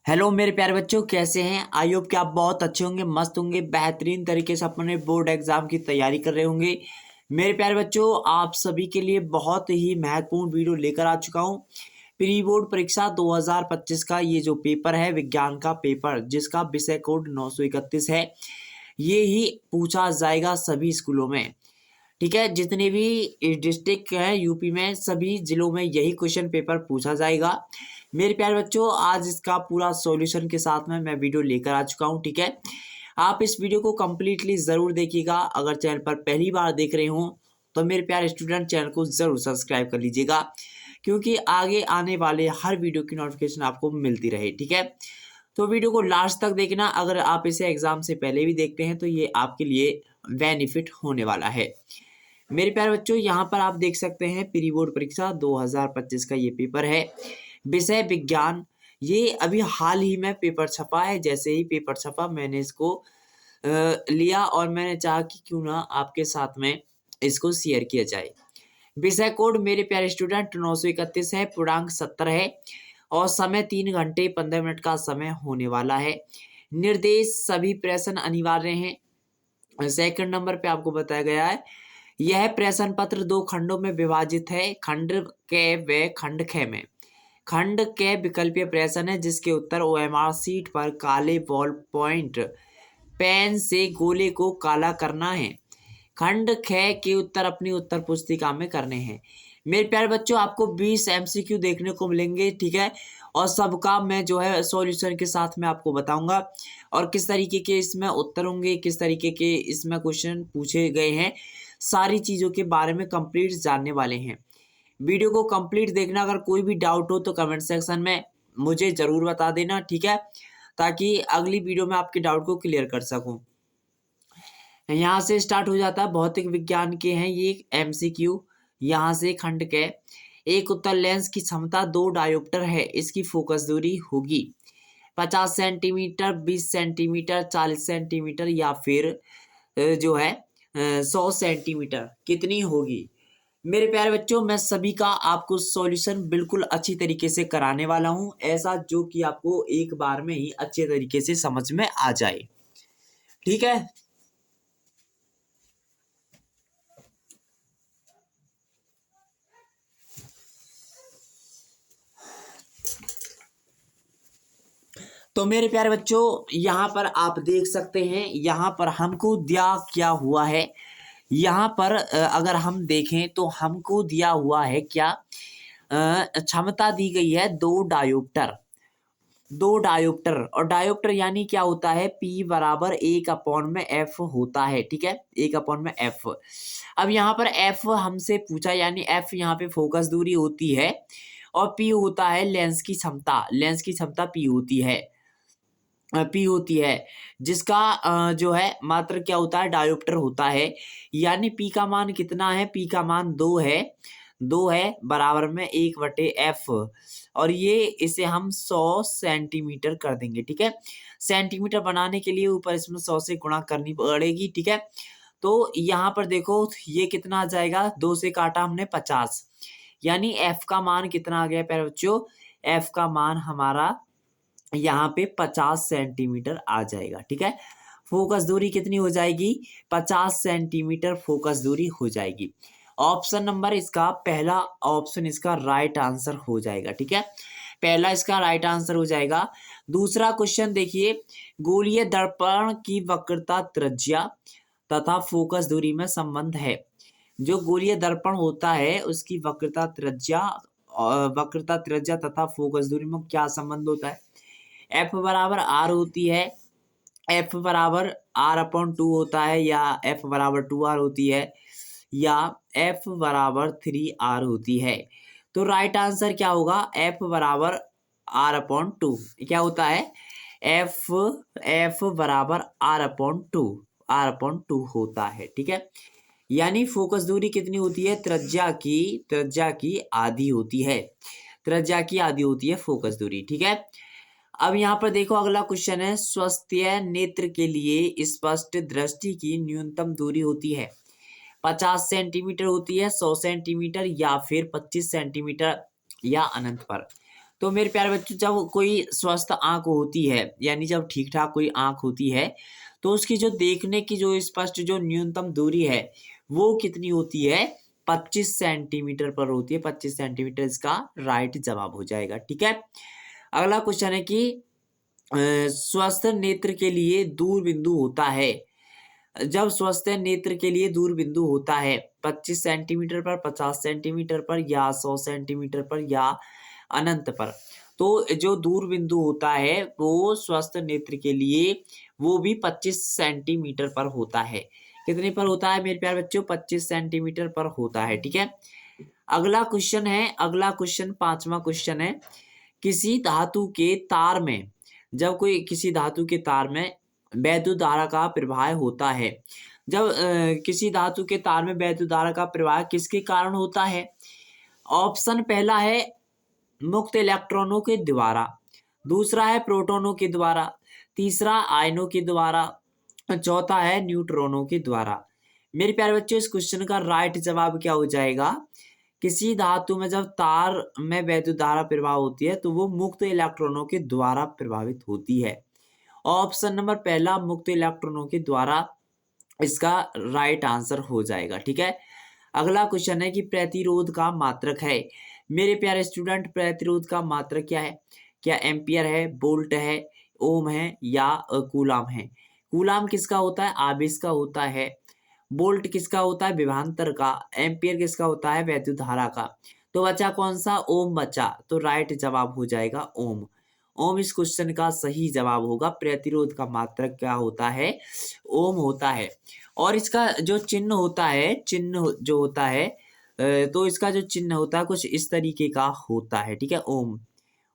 Hello मेरे प्यारे बच्चों, कैसे हैं? आई होप कि आप बहुत अच्छे होंगे, मस्त होंगे, बेहतरीन तरीके से अपने बोर्ड एग्जाम की तैयारी कर रहे होंगे। मेरे प्यारे बच्चों, आप सभी के लिए बहुत ही महत्वपूर्ण वीडियो लेकर आ चुका हूं। प्री बोर्ड परीक्षा 2025 का ये जो पेपर है, विज्ञान का पेपर, जिसका विषय कोड 931 है, ये ही पूछा जाएगा सभी स्कूलों में। ठीक है, जितने भी डिस्ट्रिक्ट हैं यूपी में, सभी जिलों में यही क्वेश्चन पेपर पूछा जाएगा। मेरे प्यारे बच्चों, आज इसका पूरा सॉल्यूशन के साथ में मैं वीडियो लेकर आ चुका हूं। ठीक है, आप इस वीडियो को कम्प्लीटली ज़रूर देखिएगा। अगर चैनल पर पहली बार देख रहे हो तो मेरे प्यारे स्टूडेंट, चैनल को ज़रूर सब्सक्राइब कर लीजिएगा, क्योंकि आगे आने वाले हर वीडियो की नोटिफिकेशन आपको मिलती रहे। ठीक है, तो वीडियो को लास्ट तक देखना। अगर आप इसे एग्जाम से पहले भी देखते हैं तो ये आपके लिए बेनिफिट होने वाला है। मेरे प्यारे बच्चों, यहाँ पर आप देख सकते हैं प्री बोर्ड परीक्षा 2025 का ये पेपर है, विषय विज्ञान। ये अभी हाल ही में पेपर छपा है। जैसे ही पेपर छपा मैंने इसको लिया और मैंने चाहा कि क्यों ना आपके साथ में इसको शेयर किया जाए। विषय कोड मेरे प्यारे स्टूडेंट 931 है, पूर्णांक 70 है और समय 3 घंटे 15 मिनट का समय होने वाला है। निर्देश सभी प्रश्न अनिवार्य हैं। सेकंड नंबर पे आपको बताया गया है, यह प्रश्न पत्र 2 खंडों में विभाजित है, खंड के व खंड ख में। खंड के विकल्पीय प्रश्न है, जिसके उत्तर ओएमआर शीट पर काले बॉल पॉइंट पेन से गोले को काला करना है। खंड ख के उत्तर अपनी उत्तर पुस्तिका में करने हैं। मेरे प्यारे बच्चों, आपको 20 एमसीक्यू देखने को मिलेंगे। ठीक है, और सबका मैं जो है सॉल्यूशन के साथ में आपको बताऊंगा, और किस तरीके के इसमें उत्तर होंगे, किस तरीके के इसमें क्वेश्चन पूछे गए हैं, सारी चीज़ों के बारे में कंप्लीट जानने वाले हैं। वीडियो को कंप्लीट देखना। अगर कोई भी डाउट हो तो कमेंट सेक्शन में मुझे ज़रूर बता देना। ठीक है, ताकि अगली वीडियो में आपके डाउट को क्लियर कर सकूं। यहाँ से स्टार्ट हो जाता है, भौतिक विज्ञान के हैं ये एमसीक्यू। यहाँ से खंड के एक उत्तर, लेंस की क्षमता 2 डायोप्टर है, इसकी फोकस दूरी होगी 50 सेंटीमीटर, 20 सेंटीमीटर, 40 सेंटीमीटर या फिर जो है 100 सेंटीमीटर कितनी होगी। मेरे प्यारे बच्चों, मैं सभी का आपको सॉल्यूशन बिल्कुल अच्छी तरीके से कराने वाला हूं, ऐसा जो कि आपको एक बार में ही अच्छे तरीके से समझ में आ जाए। ठीक है, तो मेरे प्यारे बच्चों, यहाँ पर आप देख सकते हैं, यहाँ पर हमको दिया क्या हुआ है। यहाँ पर अगर हम देखें तो हमको दिया हुआ है क्या, क्षमता दी गई है 2 डायोप्टर। और डायोप्टर यानी क्या होता है, P बराबर 1/F होता है। ठीक है, 1/F। अब यहाँ पर F हमसे पूछा, यानी F यहाँ पे फोकस दूरी होती है और P होता है लेंस की क्षमता। लेंस की क्षमता P होती है, जिसका जो है मात्र क्या होता है, डायोप्टर होता है। यानी P का मान कितना है, P का मान 2 है बराबर में 1/F। और ये इसे हम 100 सेंटीमीटर कर देंगे। ठीक है, सेंटीमीटर बनाने के लिए ऊपर इसमें 100 से गुणा करनी पड़ेगी। ठीक है, तो यहाँ पर देखो ये कितना आ जाएगा, 2 से काटा हमने 50, यानी F का मान कितना आ गया प्यारे बच्चों, F का मान हमारा यहाँ पे 50 सेंटीमीटर आ जाएगा। ठीक है, फोकस दूरी कितनी हो जाएगी, 50 सेंटीमीटर फोकस दूरी हो जाएगी। ऑप्शन नंबर इसका पहला ऑप्शन इसका राइट आंसर हो जाएगा। ठीक है, पहला इसका राइट आंसर हो जाएगा। दूसरा क्वेश्चन देखिए, गोलीय दर्पण की वक्रता त्रिज्या तथा फोकस दूरी में संबंध है। जो गोलीय दर्पण होता है उसकी वक्रता त्रिज्या तथा फोकस दूरी में क्या संबंध होता है। F बराबर R होती है, F बराबर R/2 होता है, या F बराबर 2R होती है, या F बराबर 3R होती है। तो राइट आंसर क्या होगा, F बराबर R/2 क्या होता है, F बराबर R/2 होता है। ठीक है, यानी फोकस दूरी कितनी होती है, त्रिज्या की आधी होती है, त्रिज्या की आधी होती है फोकस दूरी। ठीक है, अब यहाँ पर देखो अगला क्वेश्चन है, स्वस्थ नेत्र के लिए स्पष्ट दृष्टि की न्यूनतम दूरी होती है 50 सेंटीमीटर होती है, 100 सेंटीमीटर या फिर 25 सेंटीमीटर या अनंत पर। तो मेरे प्यारे बच्चों, जब कोई स्वस्थ आंख होती है, यानी जब ठीक ठाक कोई आंख होती है, तो उसकी जो देखने की जो स्पष्ट जो न्यूनतम दूरी है वो कितनी होती है? 25 सेंटीमीटर पर होती है। 25 सेंटीमीटर इसका राइट जवाब हो जाएगा। ठीक है। अगला क्वेश्चन है कि स्वस्थ नेत्र के लिए दूर बिंदु होता है। जब स्वस्थ नेत्र के लिए दूर बिंदु होता है 25 सेंटीमीटर पर, 50 सेंटीमीटर पर, या 100 सेंटीमीटर पर, या अनंत पर, तो जो दूर बिंदु होता है वो स्वस्थ नेत्र के लिए वो भी 25 सेंटीमीटर पर होता है। कितने पर होता है मेरे प्यारे बच्चों? 25 सेंटीमीटर पर होता है। ठीक है। अगला क्वेश्चन है, अगला क्वेश्चन 5वां क्वेश्चन है, किसी धातु के तार में, जब कोई किसी धातु के तार में वैद्युत धारा का प्रवाह होता है, जब किसी धातु के तार में वैद्युत धारा का प्रवाह किसके कारण होता है? ऑप्शन पहला है मुक्त इलेक्ट्रॉनों के द्वारा, दूसरा है प्रोटॉनों के द्वारा, तीसरा आयनों के द्वारा, चौथा है न्यूट्रॉनों के द्वारा। मेरे प्यारे बच्चों, इस क्वेश्चन का राइट जवाब क्या हो जाएगा? किसी धातु में जब तार में वैद्युत धारा प्रवाह होती है तो वो मुक्त इलेक्ट्रॉनों के द्वारा प्रभावित होती है। ऑप्शन नंबर पहला मुक्त इलेक्ट्रॉनों के द्वारा इसका राइट आंसर हो जाएगा। ठीक है। अगला क्वेश्चन है कि प्रतिरोध का मात्रक है। मेरे प्यारे स्टूडेंट, प्रतिरोध का मात्रक क्या है? क्या एम्पियर है, वोल्ट है, ओम है, या कूलाम है? कूलाम किसका होता है? आवेश का होता है। वोल्ट किसका होता है? विभवांतर का। एम्पियर किसका होता है? वैद्युत धारा का। तो बचा कौन सा? ओम बचा। तो राइट जवाब हो जाएगा ओम। ओम इस क्वेश्चन का सही जवाब होगा। प्रतिरोध का मात्रक क्या होता है? ओम होता है। और इसका जो चिन्ह होता है, चिन्ह जो होता है, तो इसका जो चिन्ह होता है कुछ इस तरीके का होता है। ठीक है। ओम,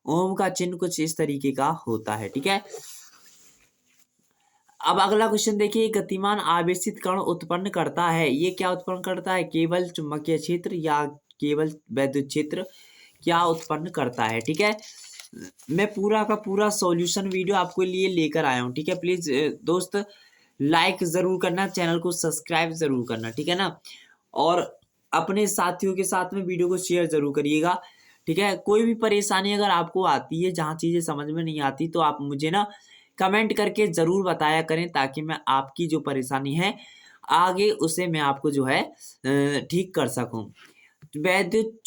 ओम का चिन्ह कुछ इस तरीके का होता है। ठीक है। अब अगला क्वेश्चन देखिए, गतिमान आवेशित कण उत्पन्न करता है, ये क्या उत्पन्न करता है? केवल चुंबकीय क्षेत्र या केवल वैद्युत क्षेत्र क्या उत्पन्न करता है? ठीक है। मैं पूरा का पूरा सॉल्यूशन वीडियो आपके लिए लेकर आया हूँ। ठीक है। प्लीज दोस्त लाइक जरूर करना, चैनल को सब्सक्राइब जरूर करना। ठीक है ना। और अपने साथियों के साथ में वीडियो को शेयर जरूर करिएगा। ठीक है। कोई भी परेशानी अगर आपको आती है, जहाँ चीजें समझ में नहीं आती, तो आप मुझे ना कमेंट करके जरूर बताया करें, ताकि मैं आपकी जो परेशानी है आगे उसे मैं आपको जो है ठीक कर सकूं। वैद्युत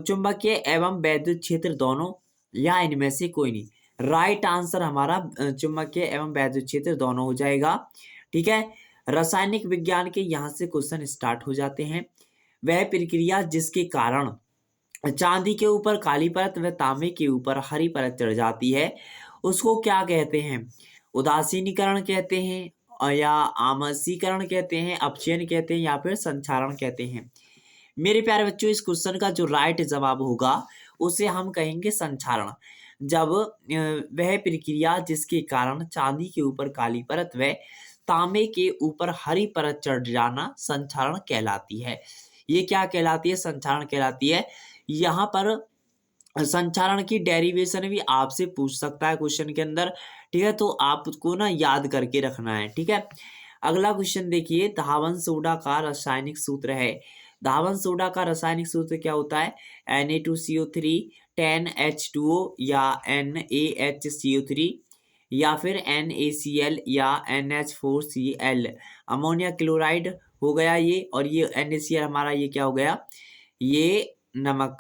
चुंबकीय एवं वैद्युत क्षेत्र दोनों, या इनमें से कोई नहीं। राइट आंसर हमारा चुंबकीय एवं वैद्युत क्षेत्र दोनों हो जाएगा। ठीक है। रासायनिक विज्ञान के यहाँ से क्वेश्चन स्टार्ट हो जाते हैं। वह प्रक्रिया जिसके कारण चांदी के ऊपर काली परत व तांबे के ऊपर हरी परत चढ़ जाती है, उसको क्या कहते हैं? उदासीनीकरण कहते हैं, या आमसीकरण कहते हैं, अपचयन कहते हैं, या फिर संक्षारण कहते हैं? मेरे प्यारे बच्चों, इस क्वेश्चन का जो राइट जवाब होगा उसे हम कहेंगे संक्षारण। जब वह प्रक्रिया जिसके कारण चांदी के ऊपर काली परत व तांबे के ऊपर हरी परत चढ़ जाना संक्षारण कहलाती है। ये क्या कहलाती है? संक्षारण कहलाती है। यहाँ पर संक्षारण की डेरिवेशन भी आपसे पूछ सकता है क्वेश्चन के अंदर। ठीक है। तो आपको ना याद करके रखना है। ठीक है। अगला क्वेश्चन देखिए, धावन सोडा का रासायनिक सूत्र है। धावन सोडा का रासायनिक सूत्र क्या होता है? Na2CO3, 10H2O, या NaHCO3, या फिर NaCl, या NH4Cl। अमोनिया क्लोराइड हो गया ये, और ये NaCl हमारा ये क्या हो गया? ये नमक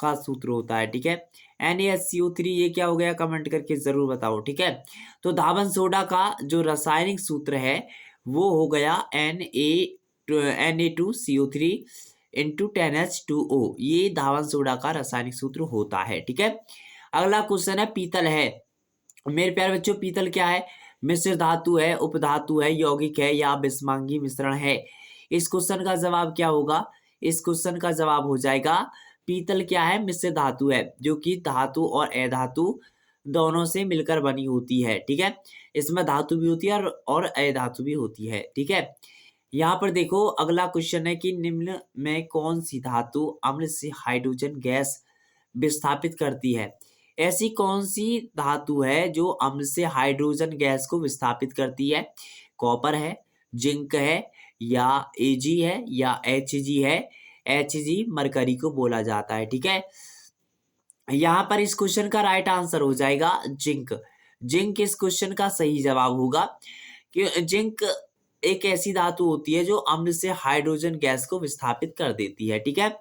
का सूत्र होता है। ठीक है। NaCO3 ये क्या हो गया? कमेंट करके जरूर बताओ। ठीक है। तो धावन सोडा का जो रासायनिक सूत्र है वो हो गया Na2CO3 इंटू 10H2O। ये धावन सोडा का रासायनिक सूत्र होता है। ठीक है। अगला क्वेश्चन है, पीतल है। मेरे प्यारे बच्चों, पीतल क्या है? मिश्र धातु है, उपधातु है, यौगिक है, या विषमांगी मिश्रण है? इस क्वेश्चन का जवाब क्या होगा? इस क्वेश्चन का जवाब हो जाएगा, पीतल क्या है? मिश्र धातु है, जो कि धातु और अधातु दोनों से मिलकर बनी होती है। ठीक है। इसमें धातु भी होती है और अधातु भी होती है। ठीक है। यहाँ पर देखो, अगला क्वेश्चन है कि निम्न में कौन सी धातु अम्ल से हाइड्रोजन गैस विस्थापित करती है? ऐसी कौन सी धातु है जो अम्ल से हाइड्रोजन गैस को विस्थापित करती है? कॉपर है, जिंक है, या Ag है, या Hg है। Hg मरकरी को बोला जाता है। ठीक है। यहाँ पर इस क्वेश्चन का राइट आंसर हो जाएगा जिंक। जिंक इस क्वेश्चन का सही जवाब होगा कि जिंक एक ऐसी धातु होती है जो अम्ल से हाइड्रोजन गैस को विस्थापित कर देती है। ठीक है,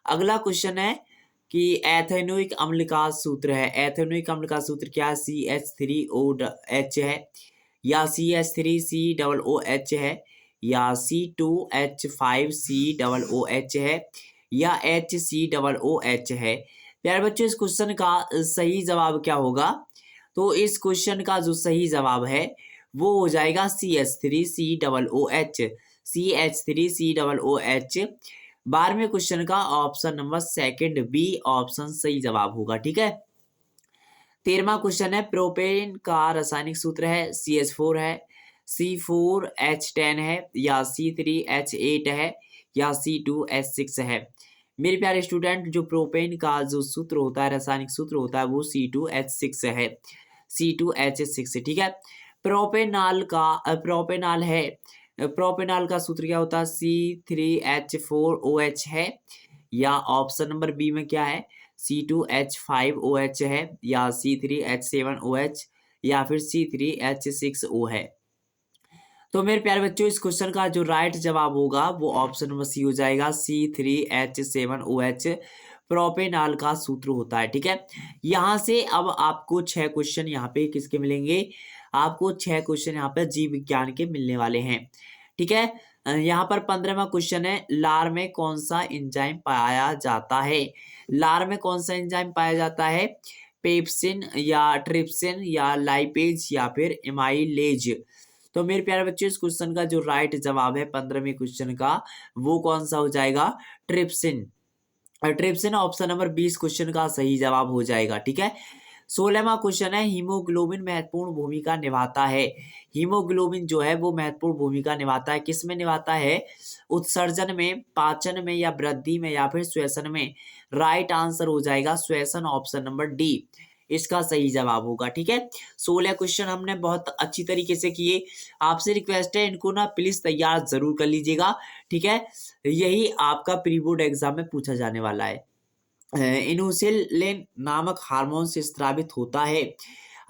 अगला क्वेश्चन है कि एथेनोइक अम्ल का सूत्र है। एथेनोइक अम्ल का सूत्र क्या है? CH3OH है, या CH3COOH है, या C2H5COOH है, या HCOOH है। प्यारे बच्चों, इस क्वेश्चन का सही जवाब क्या होगा? तो इस क्वेश्चन का जो सही जवाब है वो हो जाएगा CH3COOH। CH3COOH 12वें क्वेश्चन का option number second B option सही जवाब होगा। ठीक है, 13वां क्वेश्चन है प्रोपेन का रासायनिक सूत्र है CH4 है, C4H10 है, या C3H8 है, या C2H6 है। मेरे प्यारे स्टूडेंट, जो प्रोपेन का जो सूत्र होता है, रासायनिक सूत्र होता है, वो C2H6 है। C2H6। ठीक है, प्रोपेनाल है। प्रोपेनाल का सूत्र क्या होता है? C3H4OH है, या ऑप्शन नंबर बी में क्या है? C2H5OH है, या C3H7OH, या फिर C3H6O है। तो मेरे प्यारे बच्चों, इस क्वेश्चन का जो राइट जवाब होगा वो ऑप्शन नंबर सी हो जाएगा, C3H7OH प्रोपेनाल का सूत्र होता है। ठीक है, यहाँ से अब आपको 6 क्वेश्चन यहाँ पे किसके मिलेंगे? आपको 6 क्वेश्चन यहाँ पे जीव विज्ञान के मिलने वाले हैं। ठीक है, यहाँ पर 15वां क्वेश्चन है, लार में कौन सा एंजाइम पाया जाता है? लार में कौन सा एंजाइम पाया जाता है? पेप्सिन, या ट्रिप्सिन, या लाइपेज, या फिर एमाइलेज। तो मेरे प्यारे बच्चों, इस क्वेश्चन का जो राइट जवाब है 15वें क्वेश्चन का, वो कौन सा हो जाएगा? Trypsin. Trypsin option number 20 question का सही जवाब हो जाएगा। ठीक है, 16वां क्वेश्चन है, हीमोग्लोबिन महत्वपूर्ण भूमिका निभाता है। हीमोग्लोबिन जो है वो महत्वपूर्ण भूमिका निभाता है, किस में निभाता है? उत्सर्जन में, पाचन में, या वृद्धि में, या फिर श्वसन में। राइट आंसर हो जाएगा श्वसन, ऑप्शन नंबर डी इसका सही जवाब होगा। ठीक है, 16 क्वेश्चन हमने बहुत अच्छी तरीके से किए। आपसे रिक्वेस्ट है, इनको ना प्लीज तैयार जरूर कर लीजिएगा। ठीक है, यही आपका प्री बोर्ड एग्जाम में पूछा जाने वाला है। इनोसिलिन नामक हार्मोन से स्रावित होता है,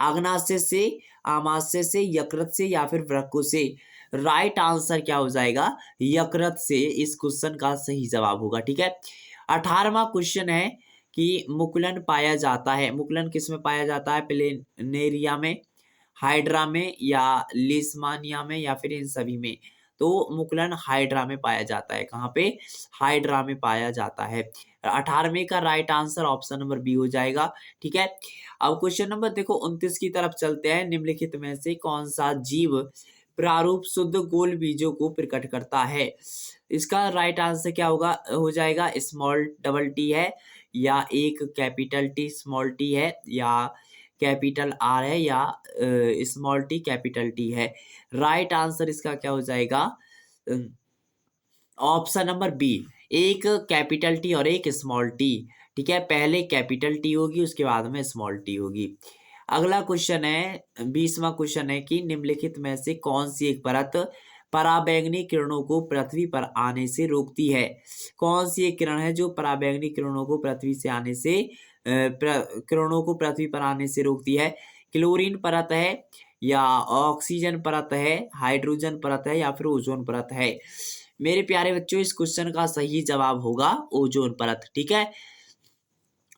अग्नाशय से, आमाशय से, यकृत से, या फिर वृक्कों से। राइट आंसर क्या हो जाएगा? यकृत से इस क्वेश्चन का सही जवाब होगा। ठीक है, 18वां क्वेश्चन है कि मुकुलन पाया जाता है। मुकुलन किस में पाया जाता है? प्लेनेरिया में, हाइड्रा में, या लिस्मानिया में, या फिर इन सभी में। तो मुकुलन हाइड्रा में पाया जाता है। कहाँ पे? हाइड्रा में पाया जाता है। 18वें का right answer option number B हो जाएगा। ठीक है, अब क्वेश्चन नंबर देखो 29 की तरफ चलते हैं। निम्नलिखित में से कौन सा जीव प्रारूप शुद्ध गोल बीजों को प्रकट करता है? इसका राइट आंसर क्या होगा? हो जाएगा स्मॉल डबल टी है, या एक कैपिटल टी स्मॉल टी है, या कैपिटल आर है, या स्मॉल टी कैपिटल टी है। राइट आंसर इसका क्या हो जाएगा? ऑप्शन नंबर बी, एक कैपिटल टी और एक स्मॉल टी। ठीक है, पहले कैपिटल टी होगी, उसके बाद में स्मॉल टी होगी। अगला क्वेश्चन है, 20वां क्वेश्चन है कि निम्नलिखित में से कौन सी एक परत पराबैंगनी किरणों को पृथ्वी पर आने से रोकती है? कौन सी एक किरण है जो पराबैंगनी किरणों को पृथ्वी से आने से किरणों को पृथ्वी पर आने से रोकती है? क्लोरीन परत है, या ऑक्सीजन परत है, हाइड्रोजन परत है, या फिर ओजोन परत है? मेरे प्यारे बच्चों, इस क्वेश्चन का सही जवाब होगा ओजोन परत। ठीक है,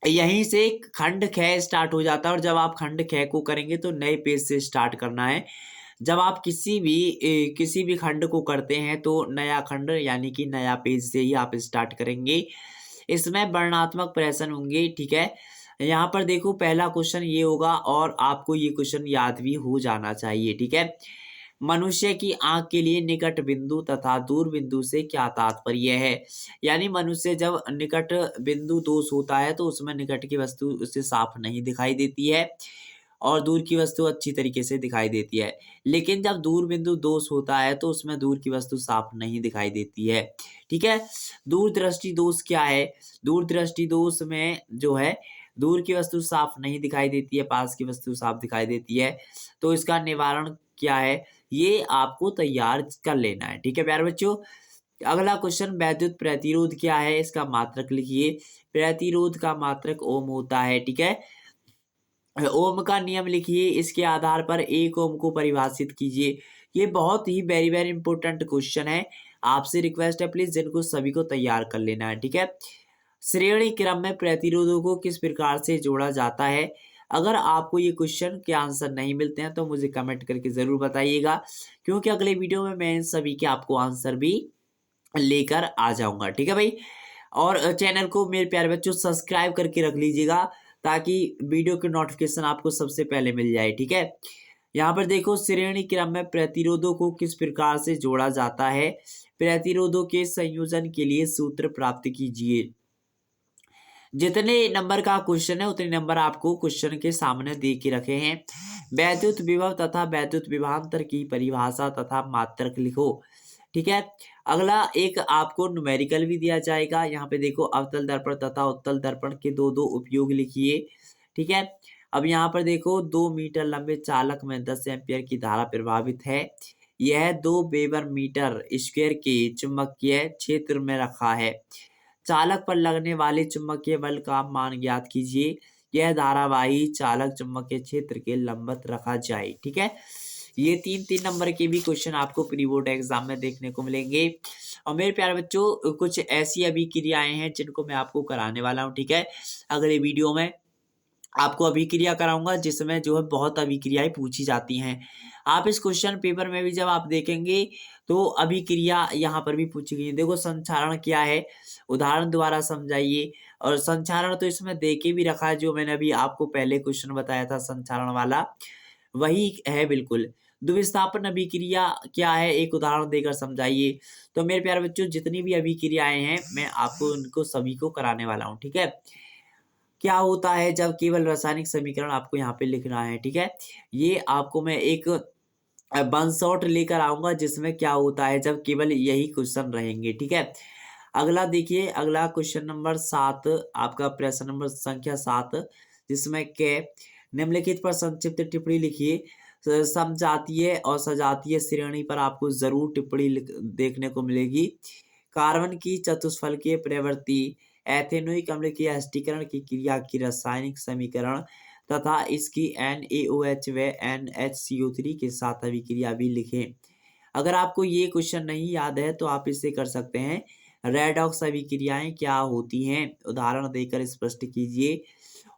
यहीं से खंड ख स्टार्ट हो जाता है, और जब आप खंड ख को करेंगे तो नए पेज से स्टार्ट करना है। जब आप किसी भी खंड को करते हैं तो नया खंड यानी कि नया पेज से ही आप स्टार्ट करेंगे। इसमें वर्णात्मक प्रश्न होंगे। ठीक है, यहाँ पर देखो पहला क्वेश्चन ये होगा, और आपको ये क्वेश्चन याद भी हो जाना चाहिए। ठीक है, मनुष्य की आंख के लिए निकट बिंदु तथा दूर बिंदु से क्या तात्पर्य है? यानी मनुष्य जब निकट बिंदु दोष होता है तो उसमें निकट की वस्तु उससे साफ नहीं दिखाई देती है, और दूर की वस्तु अच्छी तरीके से दिखाई देती है। लेकिन जब दूर बिंदु दोष होता है तो उसमें दूर की वस्तु साफ नहीं दिखाई देती है। ठीक है, दूरदृष्टि दोष क्या है? दूरदृष्टि दोष में जो है दूर की वस्तु साफ नहीं दिखाई देती है, पास की वस्तु साफ दिखाई देती है। तो इसका निवारण क्या है, ये आपको तैयार कर लेना है। ठीक है प्यारे बच्चों, अगला क्वेश्चन, वैद्युत प्रतिरोध क्या है? इसका मात्रक लिखिए। प्रतिरोध का मात्रक ओम होता है। ठीक है, ओम का नियम लिखिए, इसके आधार पर एक ओम को परिभाषित कीजिए। ये बहुत ही वेरी वेरी इंपॉर्टेंट क्वेश्चन है, आपसे रिक्वेस्ट है प्लीज जिनको सभी को तैयार कर लेना है। ठीक है, श्रेणी क्रम में प्रतिरोधों को किस प्रकार से जोड़ा जाता है। अगर आपको ये क्वेश्चन के आंसर नहीं मिलते हैं तो मुझे कमेंट करके जरूर बताइएगा, क्योंकि अगले वीडियो में मैं इन सभी के आपको आंसर भी लेकर आ जाऊंगा। ठीक है भाई, और चैनल को मेरे प्यारे बच्चों सब्सक्राइब करके रख लीजिएगा ताकि वीडियो के नोटिफिकेशन आपको सबसे पहले मिल जाए। ठीक है, यहाँ पर देखो, श्रेणी क्रम में प्रतिरोधों को किस प्रकार से जोड़ा जाता है। प्रतिरोधों के संयोजन के लिए सूत्र प्राप्त कीजिए। जितने नंबर का क्वेश्चन है उतने नंबर आपको क्वेश्चन के सामने दे के रखे हैं। वैद्युत विभव तथा वैद्युत विभवांतर की परिभाषा तथा मात्रक लिखो। ठीक है, अगला एक आपको न्यूमेरिकल भी दिया जाएगा। यहाँ पे देखो, अवतल दर्पण तथा उत्तल दर्पण के दो दो उपयोग लिखिए। ठीक है, अब यहाँ पर देखो, 2 मीटर लंबे चालक में 10 एम्पियर की धारा प्रभावित है। यह 2 वेबर मीटर स्क्वायर के चुंबकीय क्षेत्र में रखा है। चालक पर लगने वाले चुंबकीय बल का मान ज्ञात कीजिए। यह धारावाही चालक चुंबकीय क्षेत्र के लंबवत रखा जाए। ठीक है, ये 3 नंबर के भी क्वेश्चन आपको प्री बोर्ड एग्जाम में देखने को मिलेंगे। और मेरे प्यारे बच्चों, कुछ ऐसी अभिक्रियाएं हैं जिनको मैं आपको कराने वाला हूँ। ठीक है, अगले वीडियो में आपको अभिक्रिया कराऊंगा जिसमें जो है बहुत अभिक्रियाएं पूछी जाती हैं। आप इस क्वेश्चन पेपर में भी जब आप देखेंगे तो अभिक्रिया यहाँ पर भी पूछी गई है। देखो, संचारण क्या है, उदाहरण द्वारा समझाइए। और संचारण तो इसमें देके भी रखा है, जो मैंने अभी आपको पहले क्वेश्चन बताया था संचारण वाला, वही है बिल्कुल। द्विविस्थापन अभिक्रिया क्या है, एक उदाहरण देकर समझाइए। तो मेरे प्यारे बच्चों, जितनी भी अभिक्रियाएं हैं मैं आपको उनको सभी को कराने वाला हूँ। ठीक है, क्या होता है जब केवल रासायनिक समीकरण आपको यहाँ पे लिखना है। ठीक है, ये आपको मैं एक वन शॉट लेकर आऊंगा जिसमें क्या होता है जब केवल यही क्वेश्चन रहेंगे। ठीक है, अगला देखिए, अगला क्वेश्चन नंबर 7, आपका प्रश्न नंबर संख्या 7, जिसमें के निम्नलिखित पर संक्षिप्त टिप्पणी लिखिए। समजातीय और सजातीय श्रेणी पर आपको जरूर टिप्पणी देखने को मिलेगी। कार्बन की चतुष्फलकीय प्रवृत्ति, एथेनोइक अम्ल के अस्टीकरण की क्रिया की रासायनिक समीकरण तथा इसकी NaOH व NHCO3 के साथ अभिक्रिया भी लिखें। अगर आपको ये क्वेश्चन नहीं याद है तो आप इसे कर सकते हैं। रेडॉक्स अभिक्रियाएं क्या होती हैं, उदाहरण देकर स्पष्ट कीजिए।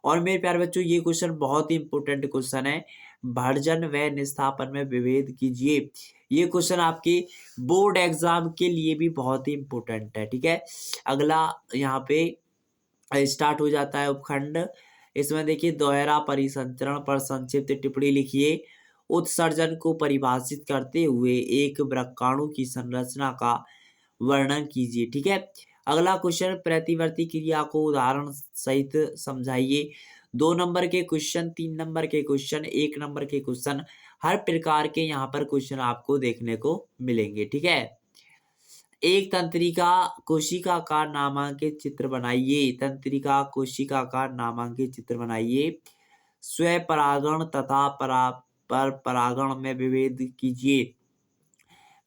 और मेरे प्यारे बच्चों, ये क्वेश्चन बहुत ही इंपॉर्टेंट क्वेश्चन है। भर्जन व निस्थापन में विभेद कीजिए। ये क्वेश्चन आपके बोर्ड एग्जाम के लिए भी बहुत ही इंपॉर्टेंट है। ठीक है, अगला यहाँ पे स्टार्ट हो जाता है उपखंड। इसमें देखिए, दोहरा परिसंचरण पर संक्षिप्त टिप्पणी लिखिए। उत्सर्जन को परिभाषित करते हुए एक वृक्काणु की संरचना का वर्णन कीजिए। ठीक है, अगला क्वेश्चन, प्रतिवर्ती क्रिया को उदाहरण सहित समझाइए। 2 नंबर के क्वेश्चन, 3 नंबर के क्वेश्चन, 1 नंबर के क्वेश्चन, हर प्रकार के यहाँ पर क्वेश्चन आपको देखने को मिलेंगे। ठीक है, एक तंत्रिका कोशिकाकार नामांकित चित्र बनाइए। तंत्रिका कोशिकाकार नामांकित चित्र बनाइए। स्वपरागण तथा परागण में विभेद कीजिए।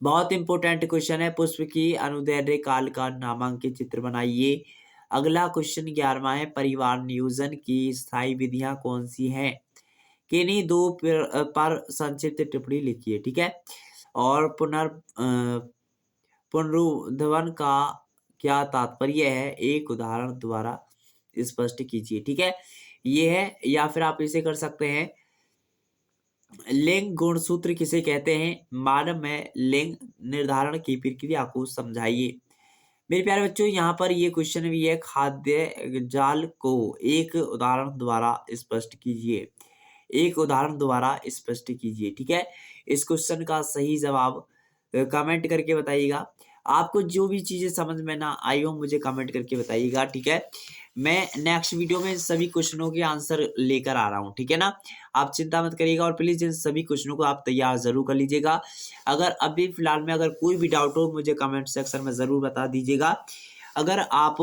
बहुत इंपॉर्टेंट क्वेश्चन है। पुष्प की अनुदैर्ध्य काल का नामांकित चित्र बनाइए। अगला क्वेश्चन 11वां है, परिवार नियोजन की स्थायी विधियां कौन सी हैं। किन्हीं 2 पर संक्षिप्त टिप्पणी लिखिए। ठीक है, और पुनरुद्धावन का क्या तात्पर्य है, एक उदाहरण द्वारा स्पष्ट कीजिए। ठीक है, ये है, या फिर आप इसे कर सकते हैं, लिंग गुणसूत्र किसे कहते हैं, मानव में लिंग निर्धारण की प्रक्रिया को समझाइए। मेरे प्यारे बच्चों, यहाँ पर ये क्वेश्चन भी है, खाद्य जाल को एक उदाहरण द्वारा स्पष्ट कीजिए। एक उदाहरण द्वारा स्पष्ट कीजिए। ठीक है, इस क्वेश्चन का सही जवाब कमेंट करके बताइएगा। आपको जो भी चीजें समझ में ना आई हो मुझे कमेंट करके बताइएगा। ठीक है, मैं नेक्स्ट वीडियो में सभी क्वेश्चनों के आंसर लेकर आ रहा हूँ। ठीक है ना, आप चिंता मत करिएगा और प्लीज इन सभी क्वेश्चनों को आप तैयार जरूर कर लीजिएगा। अगर अभी फिलहाल में अगर कोई भी डाउट हो मुझे कमेंट सेक्शन में जरूर बता दीजिएगा। अगर आप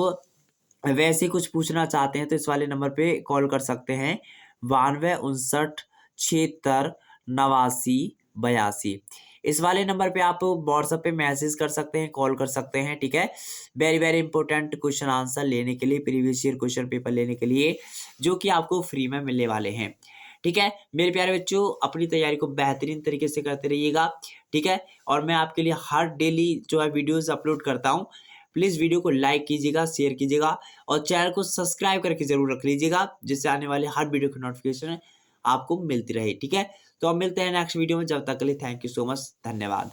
वैसे कुछ पूछना चाहते हैं तो इस वाले नंबर पे कॉल कर सकते हैं, 92 59 76 89 82। इस वाले नंबर पे आप व्हाट्सएप पे मैसेज कर सकते हैं, कॉल कर सकते हैं, ठीक है। Very very important question answer लेने के लिए, प्रीवियस ईयर क्वेश्चन पेपर लेने के लिए, जो कि आपको फ्री में मिलने वाले हैं, ठीक है। मेरे प्यारे बच्चों, अपनी तैयारी को बेहतरीन तरीके से करते रहिएगा, ठीक है। और मैं आपके लिए हर डेली जो है वीडियोस अपलोड करता हूँ। प्लीज़ वीडियो को लाइक कीजिएगा, शेयर कीजिएगा और चैनल को सब्सक्राइब करके ज़रूर रख लीजिएगा, जिससे आने वाले हर वीडियो की नोटिफिकेशन आपको मिलती रहे, ठीक है। तो अब मिलते हैं नेक्स्ट वीडियो में, जब तक के लिए थैंक यू सो मच, धन्यवाद।